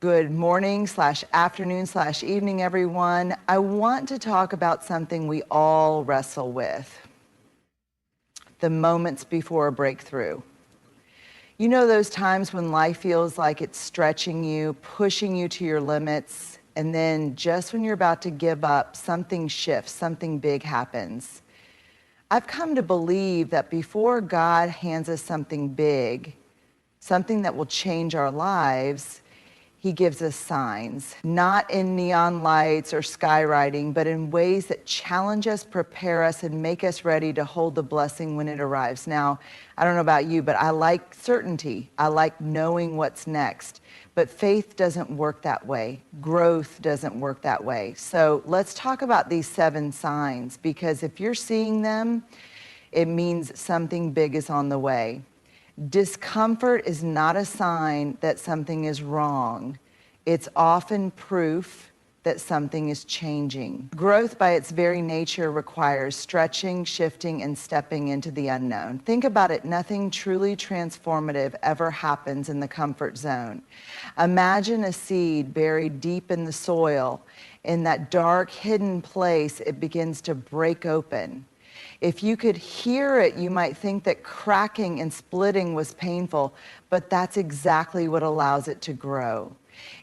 Good morning/afternoon/evening, everyone. I want to talk about something we all wrestle with, the moments before a breakthrough. You know those times when life feels like it's stretching you, pushing you to your limits, and then just when you're about to give up, something shifts, something big happens. I've come to believe that before God hands us something big, something that will change our lives, He gives us signs, not in neon lights or skywriting, but in ways that challenge us, prepare us, and make us ready to hold the blessing when it arrives. Now, I don't know about you, but I like certainty. I like knowing what's next. But faith doesn't work that way. Growth doesn't work that way. So let's talk about these 7 signs, because if you're seeing them, it means something big is on the way. Discomfort is not a sign that something is wrong. It's often proof that something is changing. Growth by its very nature requires stretching, shifting, and stepping into the unknown. Think about it, nothing truly transformative ever happens in the comfort zone. Imagine a seed buried deep in the soil. In that dark, hidden place, it begins to break open. If you could hear it, you might think that cracking and splitting was painful, but that's exactly what allows it to grow.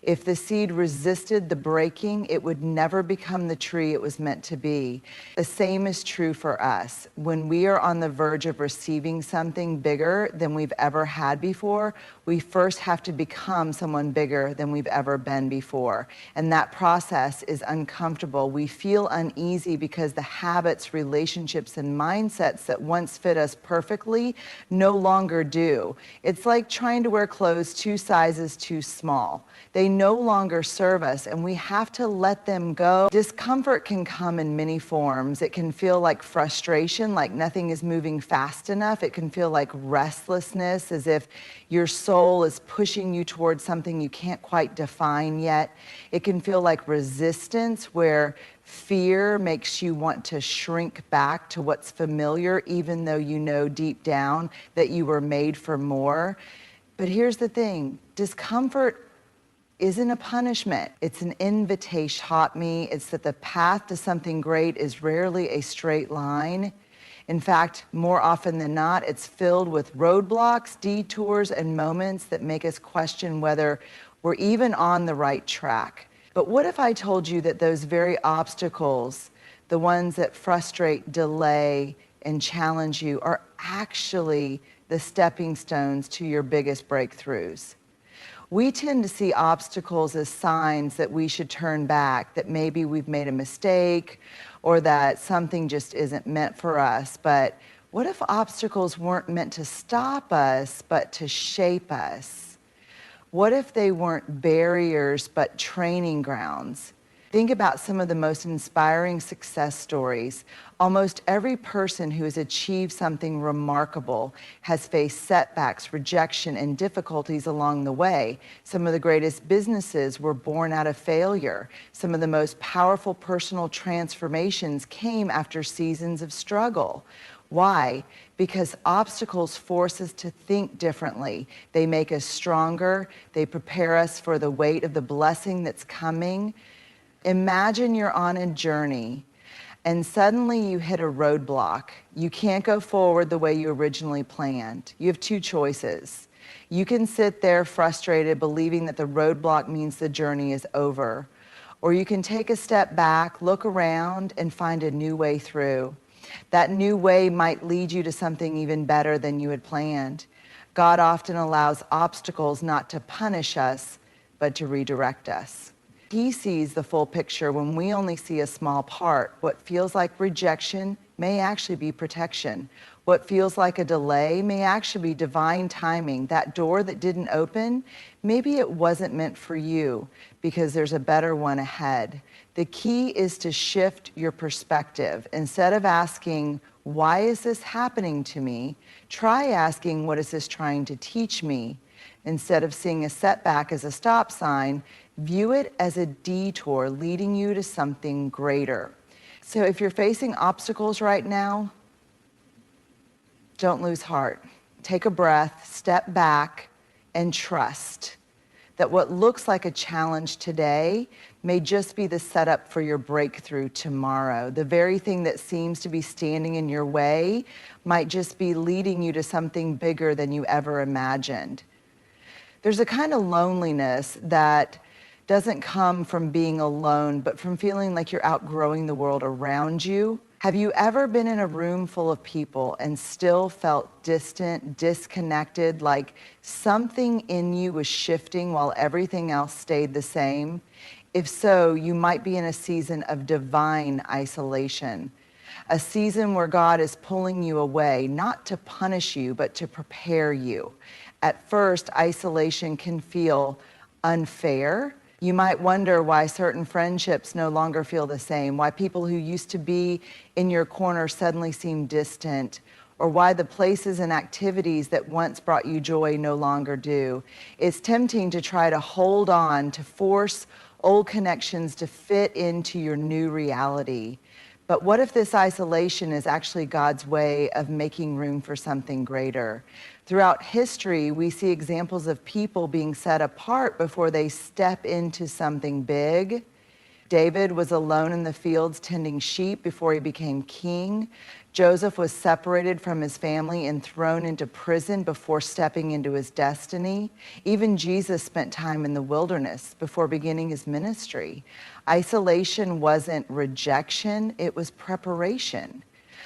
If the seed resisted the breaking, it would never become the tree it was meant to be. The same is true for us. When we are on the verge of receiving something bigger than we've ever had before, we first have to become someone bigger than we've ever been before. And that process is uncomfortable. We feel uneasy because the habits, relationships, and mindsets that once fit us perfectly no longer do. It's like trying to wear clothes 2 sizes too small. They no longer serve us, and we have to let them go. Discomfort can come in many forms. It can feel like frustration, like nothing is moving fast enough. It can feel like restlessness, as if your soul is pushing you towards something you can't quite define yet. It can feel like resistance, where fear makes you want to shrink back to what's familiar, even though you know deep down that you were made for more. But here's the thing, discomfort isn't a punishment. It's an invitation. Taught me it's that the path to something great is rarely a straight line. In fact, more often than not, it's filled with roadblocks, detours, and moments that make us question whether we're even on the right track. But what if I told you that those very obstacles, the ones that frustrate, delay, and challenge you, are actually the stepping stones to your biggest breakthroughs? We tend to see obstacles as signs that we should turn back, that maybe we've made a mistake, or that something just isn't meant for us. But what if obstacles weren't meant to stop us, but to shape us? What if they weren't barriers, but training grounds? Think about some of the most inspiring success stories. Almost every person who has achieved something remarkable has faced setbacks, rejection, and difficulties along the way. Some of the greatest businesses were born out of failure. Some of the most powerful personal transformations came after seasons of struggle. Why? Because obstacles force us to think differently. They make us stronger. They prepare us for the weight of the blessing that's coming. Imagine you're on a journey and suddenly you hit a roadblock. You can't go forward the way you originally planned. You have 2 choices. You can sit there frustrated, believing that the roadblock means the journey is over. Or you can take a step back, look around, and find a new way through. That new way might lead you to something even better than you had planned. God often allows obstacles not to punish us, but to redirect us. He sees the full picture when we only see a small part. What feels like rejection may actually be protection. What feels like a delay may actually be divine timing. That door that didn't open, maybe it wasn't meant for you because there's a better one ahead. The key is to shift your perspective. Instead of asking, why is this happening to me? Try asking, what is this trying to teach me? Instead of seeing a setback as a stop sign, view it as a detour leading you to something greater. So if you're facing obstacles right now, don't lose heart. Take a breath, step back, and trust that what looks like a challenge today may just be the setup for your breakthrough tomorrow. The very thing that seems to be standing in your way might just be leading you to something bigger than you ever imagined. There's a kind of loneliness that doesn't come from being alone, but from feeling like you're outgrowing the world around you. Have you ever been in a room full of people and still felt distant, disconnected, like something in you was shifting while everything else stayed the same? If so, you might be in a season of divine isolation, a season where God is pulling you away, not to punish you, but to prepare you. At first, isolation can feel unfair. You might wonder why certain friendships no longer feel the same, why people who used to be in your corner suddenly seem distant, or why the places and activities that once brought you joy no longer do. It's tempting to try to hold on, to force old connections to fit into your new reality. But what if this isolation is actually God's way of making room for something greater? Throughout history, we see examples of people being set apart before they step into something big. David was alone in the fields tending sheep before he became king. Joseph was separated from his family and thrown into prison before stepping into his destiny. Even Jesus spent time in the wilderness before beginning his ministry. Isolation wasn't rejection, it was preparation.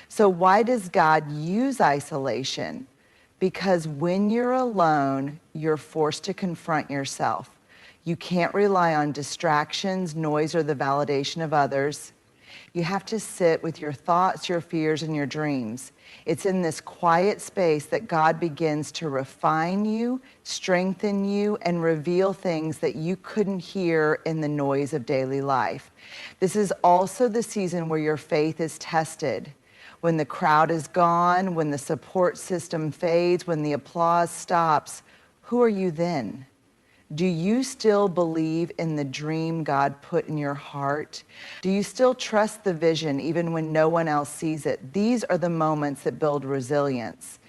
So why does God use isolation? Because when you're alone, you're forced to confront yourself. You can't rely on distractions, noise, or the validation of others. You have to sit with your thoughts, your fears, and your dreams. It's in this quiet space that God begins to refine you, strengthen you, and reveal things that you couldn't hear in the noise of daily life. This is also the season where your faith is tested. When the crowd is gone, when the support system fades, when the applause stops, who are you then? Do you still believe in the dream God put in your heart? Do you still trust the vision even when no one else sees it? These are the moments that build resilience.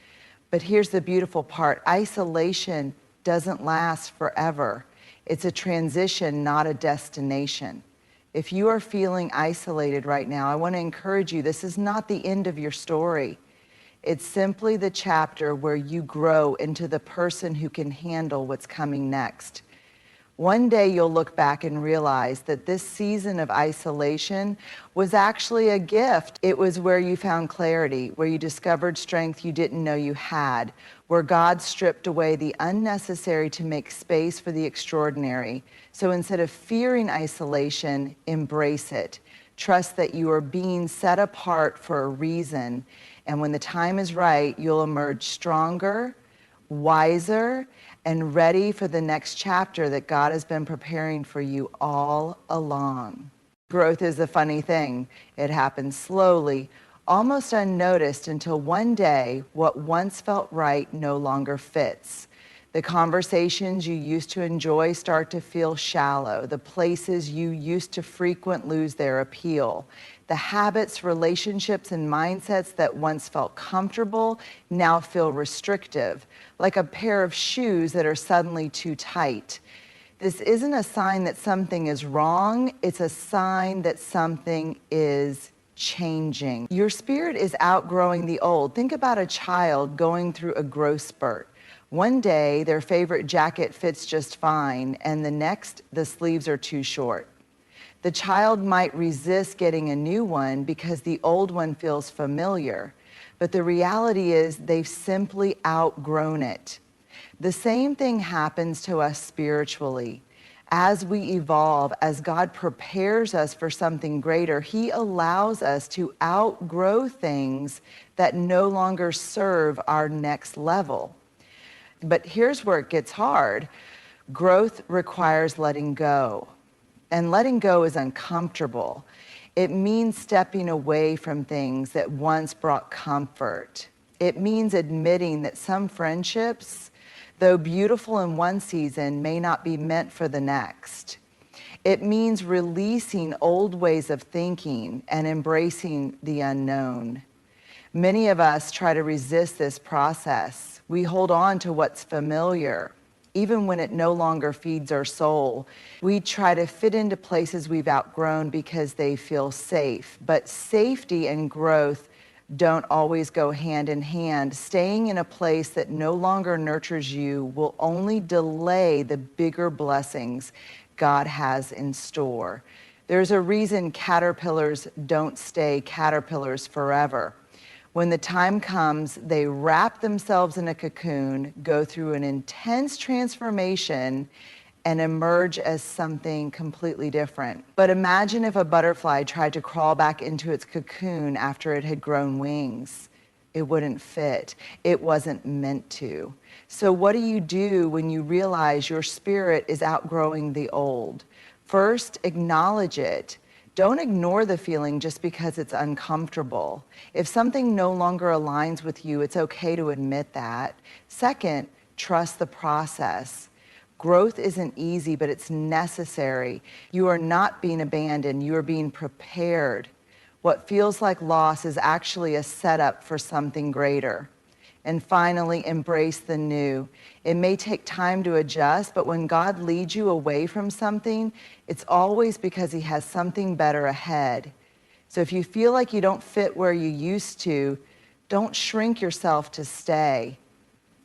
But here's the beautiful part. Isolation doesn't last forever. It's a transition, not a destination. If you are feeling isolated right now, I want to encourage you, this is not the end of your story. It's simply the chapter where you grow into the person who can handle what's coming next. One day you'll look back and realize that this season of isolation was actually a gift. It was where you found clarity, where you discovered strength you didn't know you had, where God stripped away the unnecessary to make space for the extraordinary. So instead of fearing isolation, embrace it. Trust that you are being set apart for a reason. And when the time is right, you'll emerge stronger, wiser, and ready for the next chapter that God has been preparing for you all along. Growth is a funny thing. It happens slowly, almost unnoticed, until one day what once felt right no longer fits. The conversations you used to enjoy start to feel shallow. The places you used to frequent lose their appeal. The habits, relationships, and mindsets that once felt comfortable now feel restrictive, like a pair of shoes that are suddenly too tight. This isn't a sign that something is wrong, it's a sign that something is changing. Your spirit is outgrowing the old. Think about a child going through a growth spurt. One day, their favorite jacket fits just fine, and the next, the sleeves are too short. The child might resist getting a new one because the old one feels familiar, but the reality is they've simply outgrown it. The same thing happens to us spiritually. As we evolve, as God prepares us for something greater, He allows us to outgrow things that no longer serve our next level. But here's where it gets hard. Growth requires letting go. And letting go is uncomfortable. It means stepping away from things that once brought comfort. It means admitting that some friendships, though beautiful in one season, may not be meant for the next. It means releasing old ways of thinking and embracing the unknown. Many of us try to resist this process. We hold on to what's familiar, even when it no longer feeds our soul. We try to fit into places we've outgrown because they feel safe. But safety and growth don't always go hand in hand. Staying in a place that no longer nurtures you will only delay the bigger blessings God has in store. There's a reason caterpillars don't stay caterpillars forever. When the time comes, they wrap themselves in a cocoon, go through an intense transformation, and emerge as something completely different. But imagine if a butterfly tried to crawl back into its cocoon after it had grown wings. It wouldn't fit. It wasn't meant to. So what do you do when you realize your spirit is outgrowing the old? First, acknowledge it. Don't ignore the feeling just because it's uncomfortable. If something no longer aligns with you, it's okay to admit that. Second, trust the process. Growth isn't easy, but it's necessary. You are not being abandoned. You are being prepared. What feels like loss is actually a setup for something greater. And finally, embrace the new. It may take time to adjust, but when God leads you away from something, it's always because he has something better ahead. So if you feel like you don't fit where you used to, don't shrink yourself to stay.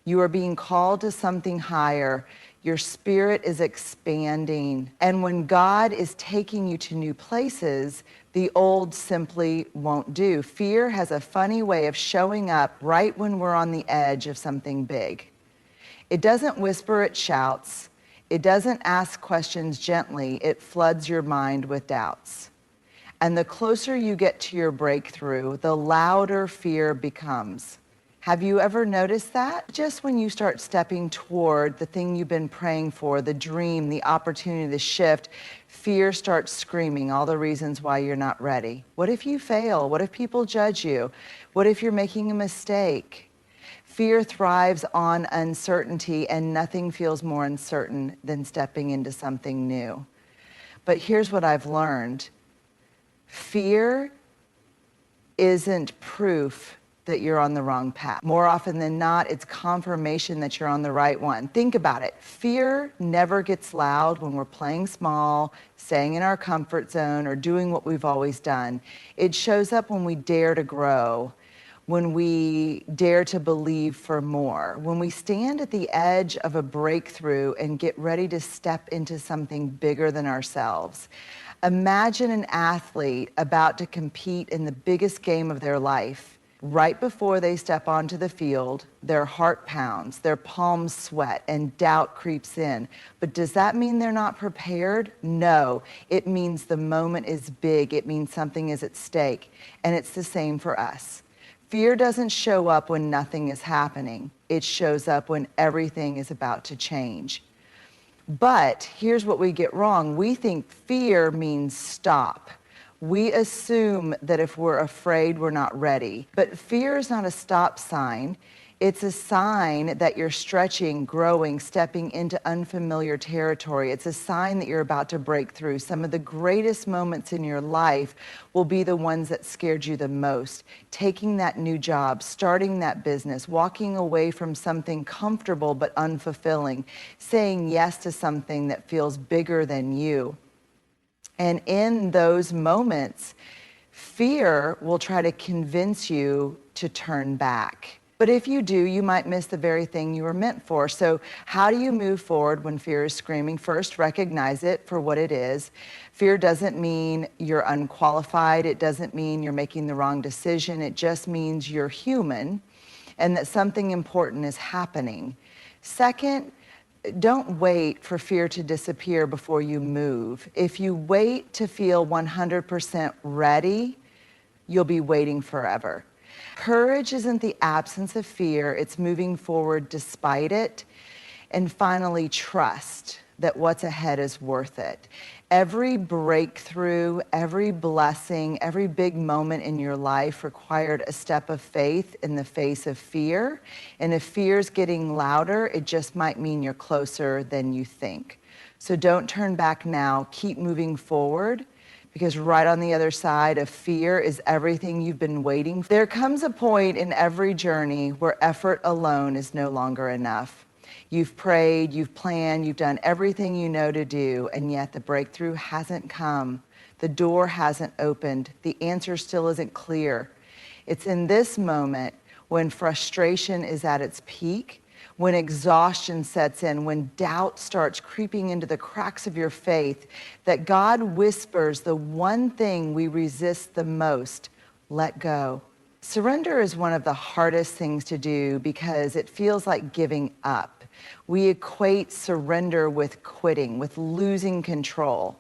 You are being called to something higher. Your spirit is expanding. And when God is taking you to new places, the old simply won't do. Fear has a funny way of showing up right when we're on the edge of something big. It doesn't whisper, it shouts. It doesn't ask questions gently. It floods your mind with doubts. And the closer you get to your breakthrough, the louder fear becomes. Have you ever noticed that? Just when you start stepping toward the thing you've been praying for, the dream, the opportunity, the shift, fear starts screaming all the reasons why you're not ready. What if you fail? What if people judge you? What if you're making a mistake? Fear thrives on uncertainty, and nothing feels more uncertain than stepping into something new. But here's what I've learned. Fear isn't proof that you're on the wrong path. More often than not, it's confirmation that you're on the right one. Think about it. Fear never gets loud when we're playing small, staying in our comfort zone, or doing what we've always done. It shows up when we dare to grow, when we dare to believe for more, when we stand at the edge of a breakthrough and get ready to step into something bigger than ourselves. Imagine an athlete about to compete in the biggest game of their life. Right before they step onto the field, their heart pounds, their palms sweat, and doubt creeps in. But does that mean they're not prepared? No. It means the moment is big. It means something is at stake. And it's the same for us. Fear doesn't show up when nothing is happening. It shows up when everything is about to change. But here's what we get wrong. We think fear means stop. We assume that if we're afraid, we're not ready. But fear is not a stop sign. It's a sign that you're stretching, growing, stepping into unfamiliar territory. It's a sign that you're about to break through. Some of the greatest moments in your life will be the ones that scared you the most. Taking that new job, starting that business, walking away from something comfortable but unfulfilling, saying yes to something that feels bigger than you. And in those moments, fear will try to convince you to turn back. But if you do, you might miss the very thing you were meant for. So how do you move forward when fear is screaming? First, recognize it for what it is. Fear doesn't mean you're unqualified. It doesn't mean you're making the wrong decision. It just means you're human and that something important is happening. Second, don't wait for fear to disappear before you move. If you wait to feel 100% ready, you'll be waiting forever. Courage isn't the absence of fear, it's moving forward despite it. And finally, trust that what's ahead is worth it. Every breakthrough, every blessing, every big moment in your life required a step of faith in the face of fear. And if fear's getting louder, it just might mean you're closer than you think. So don't turn back now. Keep moving forward, because right on the other side of fear is everything you've been waiting for. There comes a point in every journey where effort alone is no longer enough. You've prayed, you've planned, you've done everything you know to do, and yet the breakthrough hasn't come. The door hasn't opened. The answer still isn't clear. It's in this moment when frustration is at its peak, when exhaustion sets in, when doubt starts creeping into the cracks of your faith, that God whispers the one thing we resist the most: let go. Surrender is one of the hardest things to do because it feels like giving up. We equate surrender with quitting, with losing control.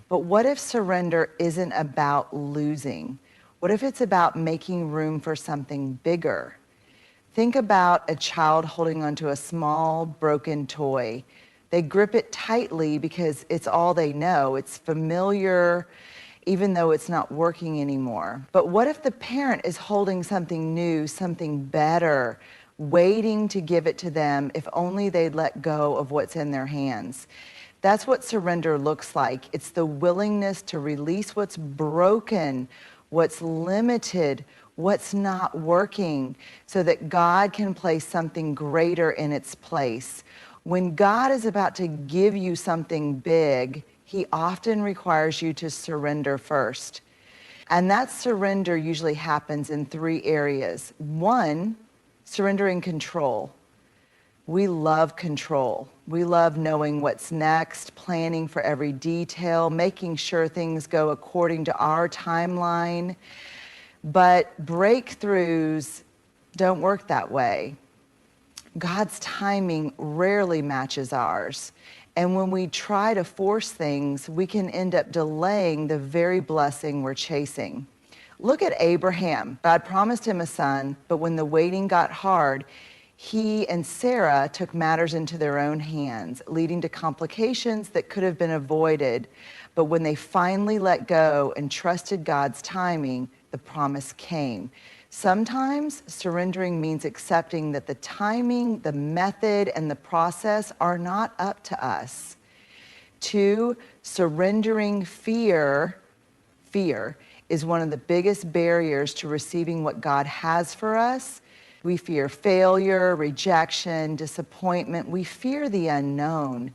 But what if surrender isn't about losing? What if it's about making room for something bigger? Think about a child holding onto a small, broken toy. They grip it tightly because it's all they know. It's familiar, even though it's not working anymore. But what if the parent is holding something new, something better, waiting to give it to them if only they'd let go of what's in their hands? That's what surrender looks like. It's the willingness to release what's broken, what's limited, what's not working, so that God can place something greater in its place. When God is about to give you something big, He often requires you to surrender first. And that surrender usually happens in 3 areas. 1, surrendering control. We love control. We love knowing what's next, planning for every detail, making sure things go according to our timeline. But breakthroughs don't work that way. God's timing rarely matches ours. And when we try to force things, we can end up delaying the very blessing we're chasing. Look at Abraham. God promised him a son, but when the waiting got hard, he and Sarah took matters into their own hands, leading to complications that could have been avoided. But when they finally let go and trusted God's timing, the promise came. Sometimes surrendering means accepting that the timing, the method, and the process are not up to us. 2, surrendering fear. Fear is one of the biggest barriers to receiving what God has for us. We fear failure, rejection, disappointment. We fear the unknown.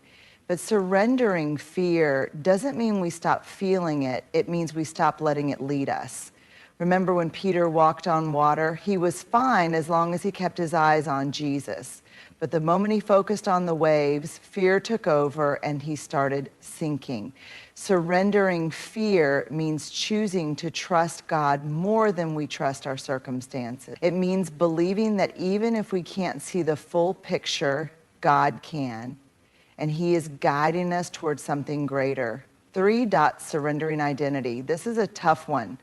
But surrendering fear doesn't mean we stop feeling it. It means we stop letting it lead us. Remember when Peter walked on water? He was fine as long as he kept his eyes on Jesus. But the moment he focused on the waves, fear took over and he started sinking. Surrendering fear means choosing to trust God more than we trust our circumstances. It means believing that even if we can't see the full picture, God can. And He is guiding us towards something greater. 3, surrendering identity. This is a tough one.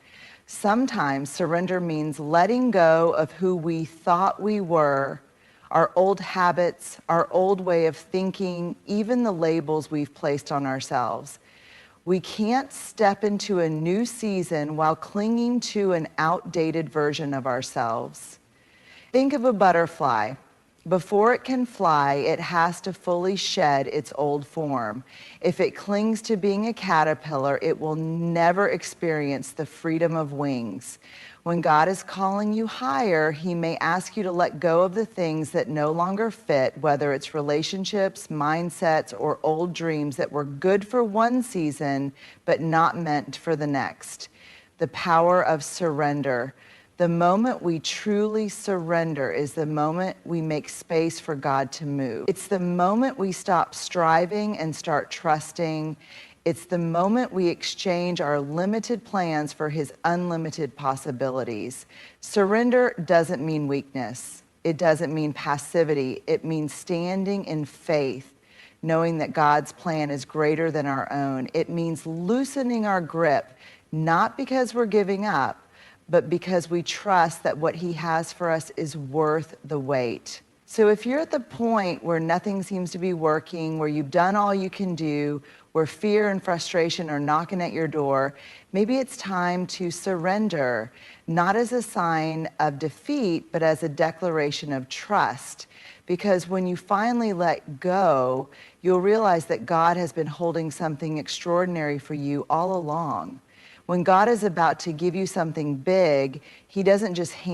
Sometimes surrender means letting go of who we thought we were, our old habits, our old way of thinking, even the labels we've placed on ourselves. We can't step into a new season while clinging to an outdated version of ourselves. Think of a butterfly. Before it can fly, it has to fully shed its old form. If it clings to being a caterpillar, it will never experience the freedom of wings. When God is calling you higher, He may ask you to let go of the things that no longer fit, whether it's relationships, mindsets, or old dreams that were good for one season, but not meant for the next. The power of surrender. The moment we truly surrender is the moment we make space for God to move. It's the moment we stop striving and start trusting. It's the moment we exchange our limited plans for His unlimited possibilities. Surrender doesn't mean weakness. It doesn't mean passivity. It means standing in faith, knowing that God's plan is greater than our own. It means loosening our grip, not because we're giving up, but because we trust that what He has for us is worth the wait. So if you're at the point where nothing seems to be working, where you've done all you can do, where fear and frustration are knocking at your door, maybe it's time to surrender, not as a sign of defeat, but as a declaration of trust. Because when you finally let go, you'll realize that God has been holding something extraordinary for you all along. When God is about to give you something big, He doesn't just hand